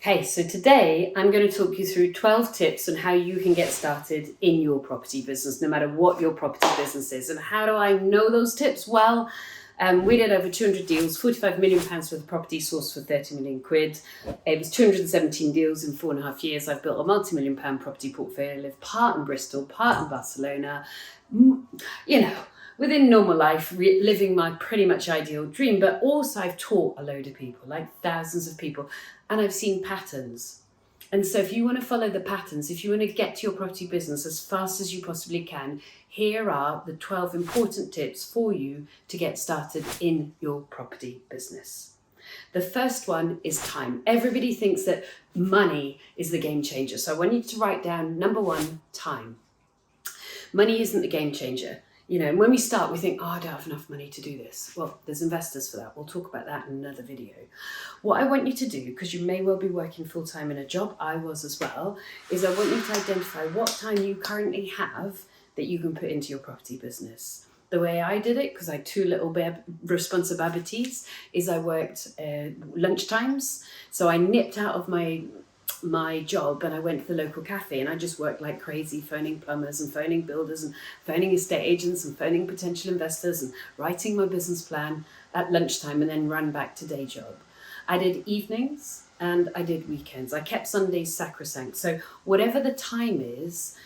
Okay, so today I'm going to talk you through 12 tips on how you can get started in your property business, no matter what your property business is. And how do I know those tips? Well, we did over 200 deals, £45 million worth of property sourced for 30 million quid. It was 217 deals in 4.5 years. I've built a multi-million pound property portfolio. I live part in Bristol, part in Barcelona. You know, within normal life, living my pretty much ideal dream, but also I've taught a load of people, like thousands of people, and I've seen patterns. And so if you want to follow the patterns, if you want to get to your property business as fast as you possibly can, here are the 12 important tips for you to get started in your property business. The first one is time. Everybody thinks that money is the game changer. So I want you to write down, number one, time. Money isn't the game changer. You know, when we start, we think, I don't have enough money to do this. Well, there's investors for that. We'll talk about that in another video. What I want you to do, because you may well be working full-time in a job, I was as well, is I want you to identify what time you currently have that you can put into your property business. The way I did it, because I had two little responsibilities, is I worked lunch times. So I nipped out of my job and I went to the local cafe and I just worked like crazy, phoning plumbers and phoning builders and phoning estate agents and phoning potential investors and writing my business plan at lunchtime, and then ran back to day job. I did evenings and I did weekends. I kept Sundays sacrosanct. So whatever the time is,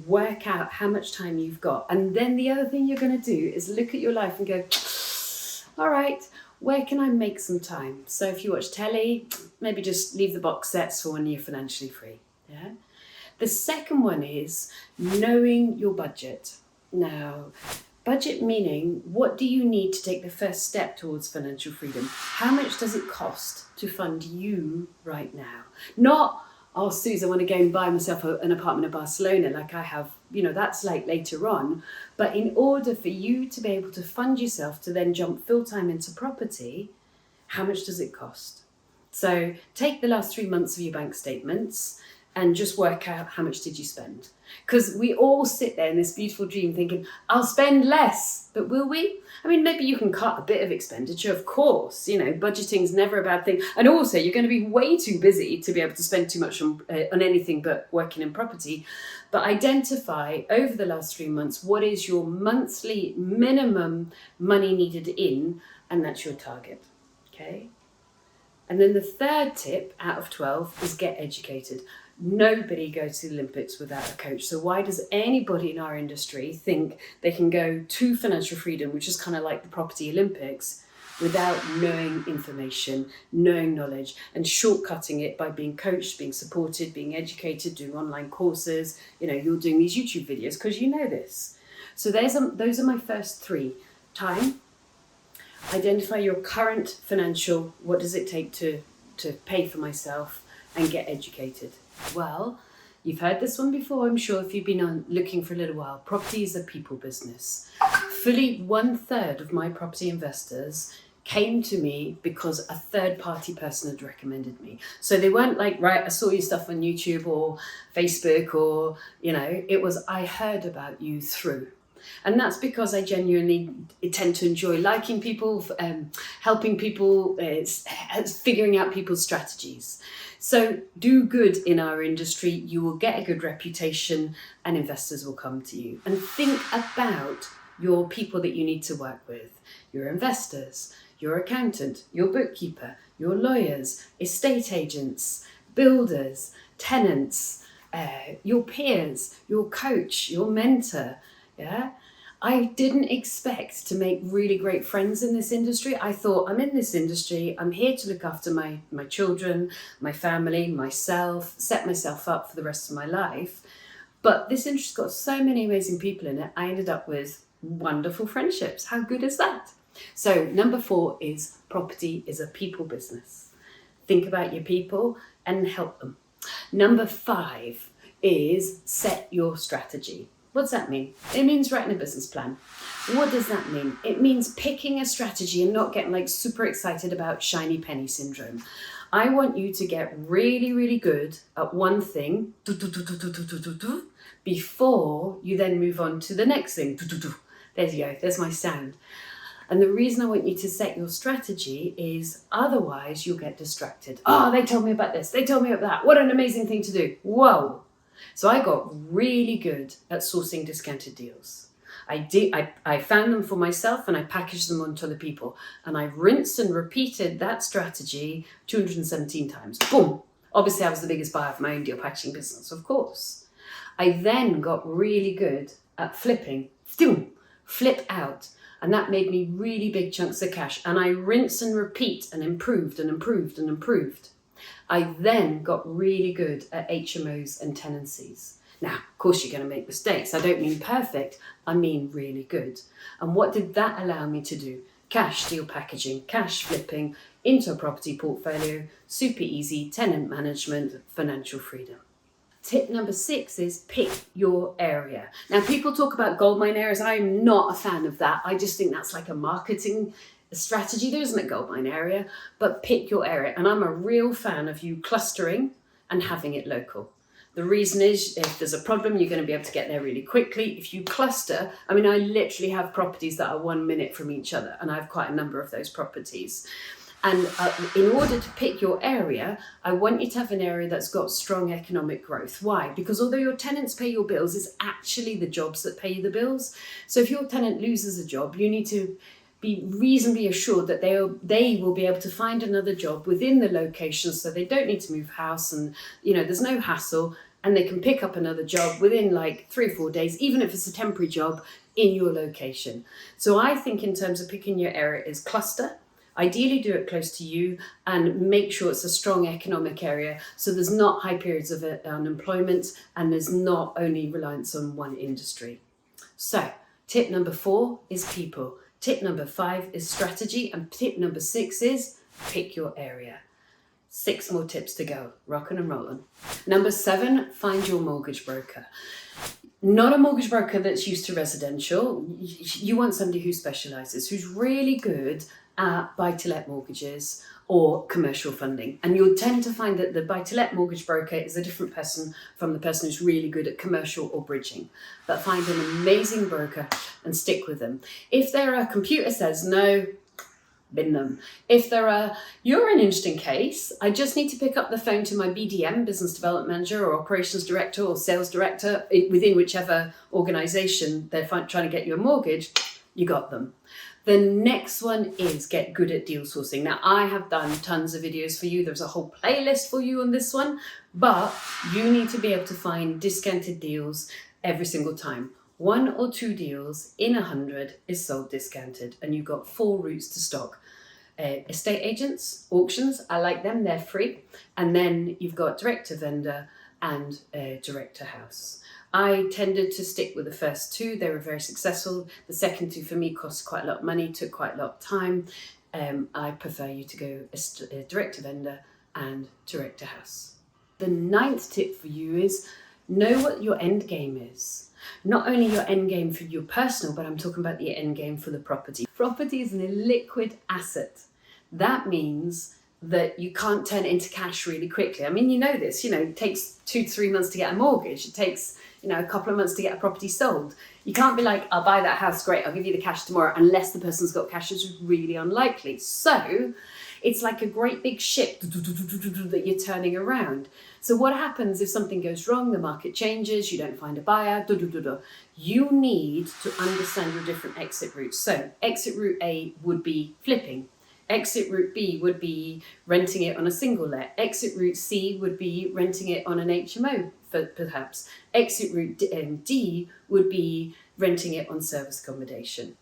work out how much time you've got. And then the other thing you're going to do is look at your life and go, all right, where can I make some time? So if you watch telly, maybe just leave the box sets for when you're financially free. Yeah. The second one is knowing your budget. Now, budget meaning, what do you need to take the first step towards financial freedom? How much does it cost to fund you right now? Not, oh, Suze, I want to go and buy myself an apartment in Barcelona like I have. You know, that's like later on. But in order for you to be able to fund yourself to then jump full-time into property, how much does it cost? So take the last 3 months of your bank statements and just work out how much did you spend. Because we all sit there in this beautiful dream thinking, I'll spend less, but will we? I mean, maybe you can cut a bit of expenditure, of course. You know, budgeting is never a bad thing. And also, you're going to be way too busy to be able to spend too much on anything but working in property. But identify over the last 3 months, what is your monthly minimum money needed in, and that's your target, okay? And then the third tip out of 12 is get educated. Nobody goes to the Olympics without a coach. So why does anybody in our industry think they can go to financial freedom, which is kind of like the property Olympics, without knowing information, knowing knowledge, and shortcutting it by being coached, being supported, being educated, doing online courses? You know, you're doing these YouTube videos because you know this. So those are my first three. Time, identify your current financial, what does it take to pay for myself, and get educated. Well, you've heard this one before, I'm sure, if you've been looking for a little while. Property is a people business. Fully 1/3 of my property investors came to me because a third-party person had recommended me. So they weren't like, right, I saw your stuff on YouTube or Facebook, or, you know, it was, I heard about you through. And that's because I genuinely tend to enjoy liking people, helping people, figuring out people's strategies. So do good in our industry, you will get a good reputation and investors will come to you. And think about your people that you need to work with, your investors, your accountant, your bookkeeper, your lawyers, estate agents, builders, tenants, your peers, your coach, your mentor. Yeah, I didn't expect to make really great friends in this industry. I thought, I'm in this industry, I'm here to look after my children, my family, myself, set myself up for the rest of my life. But this industry's got so many amazing people in it, I ended up with wonderful friendships. How good is that? So number 4 is property is a people business. Think about your people and help them. Number 5 is set your strategy. What's that mean? It means writing a business plan. What does that mean? It means picking a strategy and not getting like super excited about shiny penny syndrome. I want you to get really, really good at one thing before you then move on to the next thing. There you go. There's my sound. And the reason I want you to set your strategy is otherwise you'll get distracted. Oh, they told me about this. They told me about that. What an amazing thing to do. Whoa. So I got really good at sourcing discounted deals. I found them for myself and I packaged them onto other people. And I rinsed and repeated that strategy 217 times. Boom. Obviously, I was the biggest buyer of my own deal packaging business, of course. I then got really good at flipping. Flip out. And that made me really big chunks of cash. And I rinse and repeat and improved and improved and improved. I then got really good at HMOs and tenancies. Now, of course, you're going to make mistakes. I don't mean perfect. I mean really good. And what did that allow me to do? Cash deal packaging, cash flipping into a property portfolio, super easy, tenant management, financial freedom. Tip number 6 is pick your area. Now, people talk about goldmine areas. I'm not a fan of that. I just think that's like a marketing strategy. There isn't a goldmine area, but pick your area. And I'm a real fan of you clustering and having it local. The reason is if there's a problem, you're going to be able to get there really quickly. If you cluster, I mean, I literally have properties that are 1 minute from each other, and I have quite a number of those properties. And in order to pick your area, I want you to have an area that's got strong economic growth. Why? Because although your tenants pay your bills, it's actually the jobs that pay you the bills. So if your tenant loses a job, you need to be reasonably assured that they will be able to find another job within the location, so they don't need to move house, and there's no hassle, and they can pick up another job within like 3 or 4 days, even if it's a temporary job in your location. So I think in terms of picking your area is cluster. Ideally do it close to you and make sure it's a strong economic area, so there's not high periods of unemployment and there's not only reliance on one industry. So tip number 4 is people. Tip number 5 is strategy, and tip number 6 is pick your area. 6 more tips to go, rockin' and rollin'. Number 7, find your mortgage broker. Not a mortgage broker that's used to residential. You want somebody who specialises, who's really good at buy-to-let mortgages or commercial funding. And you'll tend to find that the buy-to-let mortgage broker is a different person from the person who's really good at commercial or bridging. But find an amazing broker and stick with them. If their computer says no, bin them. If you're an interesting case, I just need to pick up the phone to my BDM, business development manager, or operations director or sales director within whichever organization they're trying to get you a mortgage, you got them. The next one is get good at deal sourcing. Now, I have done tons of videos for you. There's a whole playlist for you on this one, but you need to be able to find discounted deals every single time. 1 or 2 deals in 100 is sold discounted, and you've got 4 routes to stock. Estate agents, auctions, I like them, they're free. And then you've got direct to vendor and direct to house. I tended to stick with the first 2. They were very successful. The second 2 for me cost quite a lot of money, took quite a lot of time. I prefer you to go direct to vendor and direct to house. The 9th tip for you is know what your end game is. Not only your end game for your personal, but I'm talking about the end game for the property. Property is an illiquid asset. That means that you can't turn it into cash really quickly. I mean, you know this, it takes 2 to 3 months to get a mortgage. It takes, a couple of months to get a property sold. You can't be like, I'll buy that house, great, I'll give you the cash tomorrow, unless the person's got cash, which is really unlikely. So it's like a great big ship that you're turning around. So what happens if something goes wrong, the market changes, you don't find a buyer, you need to understand your different exit routes. So exit route A would be flipping. Exit route B would be renting it on a single let. Exit route C would be renting it on an HMO, perhaps. Exit route D would be renting it on service accommodation.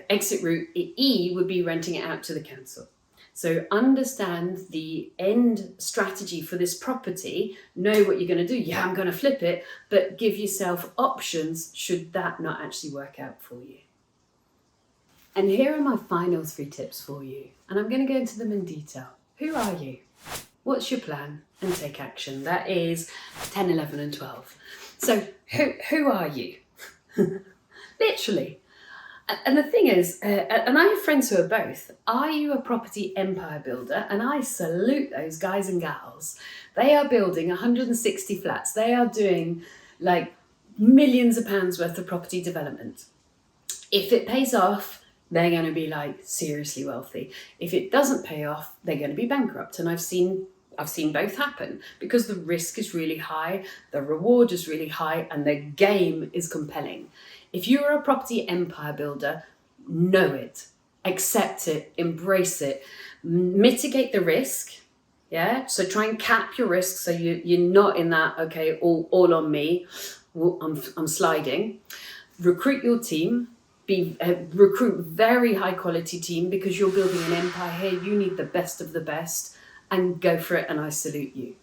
Exit route E would be renting it out to the council. So understand the end strategy for this property, know what you're going to do. Yeah, I'm going to flip it, but give yourself options should that not actually work out for you. And here are my final 3 tips for you, and I'm going to go into them in detail. Who are you? What's your plan? And take action. That is 10, 11 and 12. So who are you? Literally. And the thing is, and I have friends who are both. Are you a property empire builder? And I salute those guys and gals. They are building 160 flats. They are doing like millions of pounds worth of property development. If it pays off, they're going to be like seriously wealthy. If it doesn't pay off, they're going to be bankrupt. And I've seen both happen because the risk is really high, the reward is really high, and the game is compelling. If you're a property empire builder, know it, accept it, embrace it, mitigate the risk. Yeah, so try and cap your risk so you're not in that, okay, all on me, I'm sliding. Recruit your team, recruit very high quality team because you're building an empire here. You need the best of the best, and go for it, and I salute you.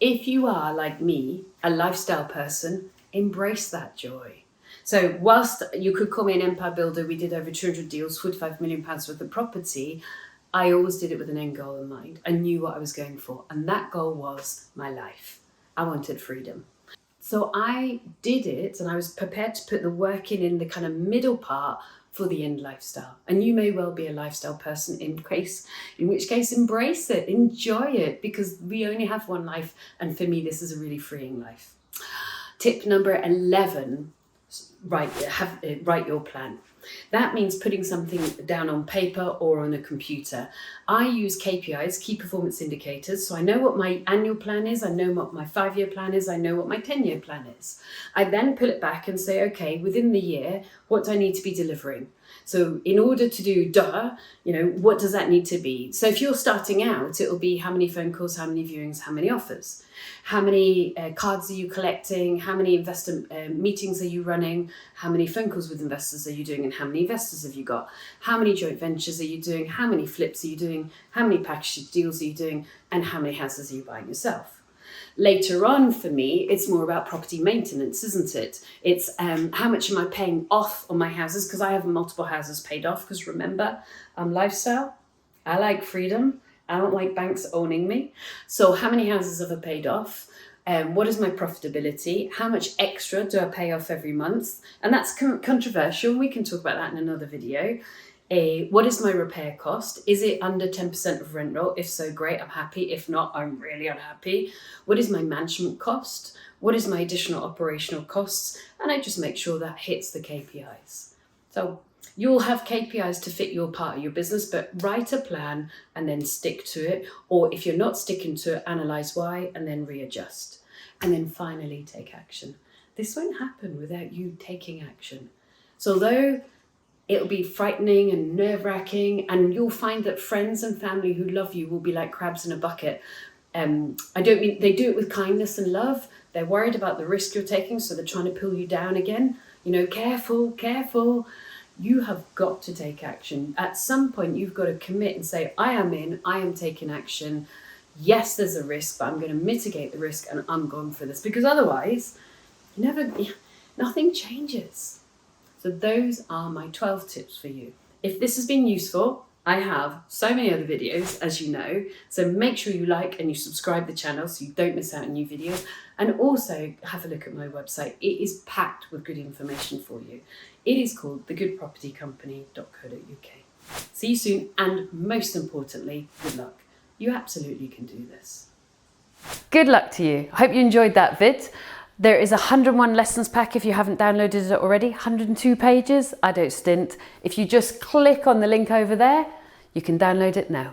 If you are, like me, a lifestyle person, embrace that joy. So whilst you could call me an empire builder, we did over 200 deals, £45 million worth of property, I always did it with an end goal in mind. I knew what I was going for, and that goal was my life. I wanted freedom. So I did it, and I was prepared to put the work in the kind of middle part for the end lifestyle. And you may well be a lifestyle person, in which case embrace it, enjoy it, because we only have one life, and for me this is a really freeing life. Tip number 11, write your plan. That means putting something down on paper or on a computer. I use KPIs, key performance indicators, so I know what my annual plan is, I know what my 5-year plan is, I know what my 10-year plan is. I then pull it back and say, okay, within the year, what do I need to be delivering? So in order to do what does that need to be? So if you're starting out, it'll be how many phone calls, how many viewings, how many offers, how many cards are you collecting, how many investor meetings are you running, how many phone calls with investors are you doing, and how many investors have you got, how many joint ventures are you doing, how many flips are you doing, how many package deals are you doing, and how many houses are you buying yourself. Later on, for me, it's more about property maintenance, isn't it? It's how much am I paying off on my houses, because I have multiple houses paid off, because remember, I'm lifestyle, I like freedom, I don't like banks owning me. So how many houses have I paid off? What is my profitability? How much extra do I pay off every month? And that's controversial. We can talk about that in another video. What is my repair cost? Is it under 10% of rent roll? If so, great, I'm happy. If not, I'm really unhappy. What is my management cost? What is my additional operational costs? And I just make sure that hits the KPIs. So you'll have KPIs to fit your part of your business, but write a plan and then stick to it. Or if you're not sticking to it, analyze why and then readjust. And then finally take action. This won't happen without you taking action. So although it'll be frightening and nerve-wracking, and you'll find that friends and family who love you will be like crabs in a bucket. I don't mean they do it with kindness and love. They're worried about the risk you're taking, so they're trying to pull you down again. Careful, careful. You have got to take action. At some point, you've got to commit and say, I am in, I am taking action. Yes, there's a risk, but I'm going to mitigate the risk and I'm going for this, because otherwise, nothing changes. So those are my 12 tips for you. If this has been useful, I have so many other videos, as you know, so make sure you like and you subscribe the channel so you don't miss out on new videos. And also have a look at my website. It is packed with good information for you. It is called thegoodpropertycompany.co.uk. See you soon, and most importantly, good luck. You absolutely can do this. Good luck to you. I hope you enjoyed that vid. There is 101 lessons pack if you haven't downloaded it already, 102 pages, I don't stint. If you just click on the link over there, you can download it now.